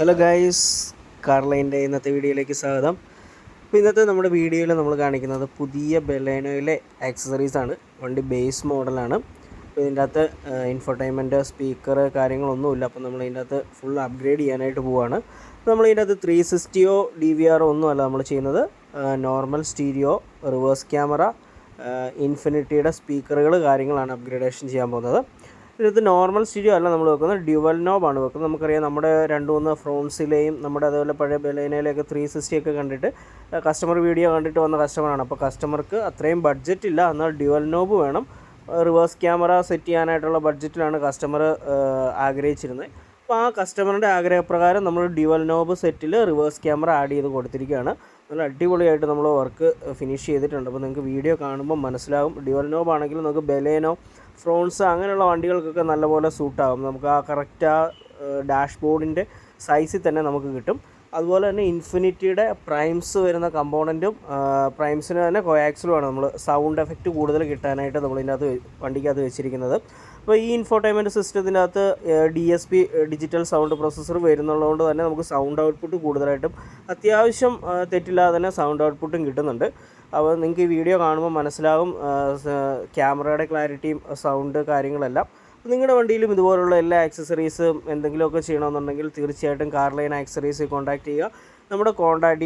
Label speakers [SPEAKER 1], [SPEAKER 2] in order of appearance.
[SPEAKER 1] Hello guys, കാർലൈൻ്റെ ഇന്നത്തെ വീഡിയോയിലേക്ക് സ്വാഗതം. അപ്പോൾ ഇന്നത്തെ നമ്മുടെ വീഡിയോയിൽ നമ്മൾ കാണിക്കുന്നത് പുതിയ ബലേനോയിലെ ആക്സസറീസാണ്. വണ്ടി ബേസ് മോഡലാണ്. അപ്പോൾ ഇതിൻ്റെ അകത്ത് ഇൻഫോർടൈൻമെൻറ്റ്, സ്പീക്കർ കാര്യങ്ങളൊന്നുമില്ല. അപ്പോൾ നമ്മൾ ഇതിൻ്റെ അകത്ത് ഫുൾ അപ്ഗ്രേഡ് ചെയ്യാനായിട്ട് പോവുകയാണ്. നമ്മൾ ഇതിൻ്റെ അകത്ത് 360 DVR ഒന്നുമല്ല നമ്മൾ ചെയ്യുന്നത്. നോർമൽ സ്റ്റീരിയോ, റിവേഴ്സ് ക്യാമറ, ഇൻഫിനിറ്റിയുടെ സ്പീക്കറുകൾ കാര്യങ്ങളാണ് അപ്ഗ്രേഡേഷൻ ചെയ്യാൻ പോകുന്നത്. ഇതിനകത്ത് നോർമൽ സ്റ്റീരിയോ അല്ല നമ്മൾ വെക്കുന്നത്, ഡ്യുവൽ നോബാണ് വെക്കുന്നത്. നമുക്കറിയാം നമ്മുടെ 2-3 ഫ്രോൺസിലെയും നമ്മുടെ അതുപോലെ പഴയ ബലേനയിലെയൊക്കെ 360 ഒക്കെ കണ്ടിട്ട് കസ്റ്റമർ വീഡിയോ കണ്ടിട്ട് വന്ന കസ്റ്റമറാണ്. അപ്പോൾ കസ്റ്റമർക്ക് അത്രയും ബഡ്ജറ്റ് ഇല്ല, എന്നാൽ ഡ്യുവൽ നോബ് വേണം. റിവേഴ്സ് ക്യാമറ സെറ്റ് ചെയ്യാനായിട്ടുള്ള ബഡ്ജറ്റിലാണ് കസ്റ്റമർ ആഗ്രഹിച്ചിരുന്നത്. അപ്പോൾ ആ കസ്റ്റമറിൻ്റെ ആഗ്രഹപ്രകാരം നമ്മൾ ഡ്യുവൽ നോബ് സെറ്റിൽ റിവേഴ്സ് ക്യാമറ ആഡ് ചെയ്ത് കൊടുത്തിരിക്കുകയാണ്. നല്ല അടിപൊളിയായിട്ട് നമ്മൾ വർക്ക് ഫിനിഷ് ചെയ്തിട്ടുണ്ട്. അപ്പോൾ നിങ്ങൾക്ക് വീഡിയോ കാണുമ്പോൾ മനസ്സിലാകും. ഡ്യുവൽ നോബ് ആണെങ്കിലും നമുക്ക് ബലേനോ, ഫ്രോൺസ് അങ്ങനെയുള്ള വണ്ടികൾക്കൊക്കെ നല്ലപോലെ സൂട്ടാകും. നമുക്ക് ആ കറക്റ്റ് ഡാഷ് ബോർഡിൻ്റെ സൈസിൽ തന്നെ നമുക്ക് കിട്ടും. അതുപോലെ തന്നെ ഇൻഫിനിറ്റിയുടെ പ്രൈംസ് വരുന്ന കമ്പോണൻറ്റും പ്രൈംസിന് തന്നെ കോയാക്സിലുമാണ് നമ്മൾ സൗണ്ട് എഫക്റ്റ് കൂടുതൽ കിട്ടാനായിട്ട് നമ്മളിതിനകത്ത് വണ്ടിക്കകത്ത് വെച്ചിരിക്കുന്നത്. അപ്പോൾ ഈ ഇൻഫോർടൈൻമെൻറ്റ് സിസ്റ്റത്തിൻ്റെ അകത്ത് DSP ഡിജിറ്റൽ സൗണ്ട് പ്രോസസ്സർ വരുന്നുള്ളതുകൊണ്ട് തന്നെ നമുക്ക് സൗണ്ട് ഔട്ട്പുട്ട് കൂടുതലായിട്ടും അത്യാവശ്യം തെറ്റില്ലാതെ തന്നെ സൗണ്ട് ഔട്ട്പുട്ടും കിട്ടുന്നുണ്ട്. അപ്പോൾ നിങ്ങൾക്ക് ഈ വീഡിയോ കാണുമ്പോൾ മനസ്സിലാകും ക്യാമറയുടെ ക്ലാരിറ്റിയും സൗണ്ട് കാര്യങ്ങളെല്ലാം. നിങ്ങളുടെ വണ്ടിയിലും ഇതുപോലുള്ള എല്ലാ ആക്സസറീസും എന്തെങ്കിലുമൊക്കെ ചെയ്യണമെന്നുണ്ടെങ്കിൽ തീർച്ചയായിട്ടും കാർലൈൻ ആക്സസറീസ് കോൺടാക്റ്റ് ചെയ്യുക. നമ്മുടെ കോൺടാക്റ്റ്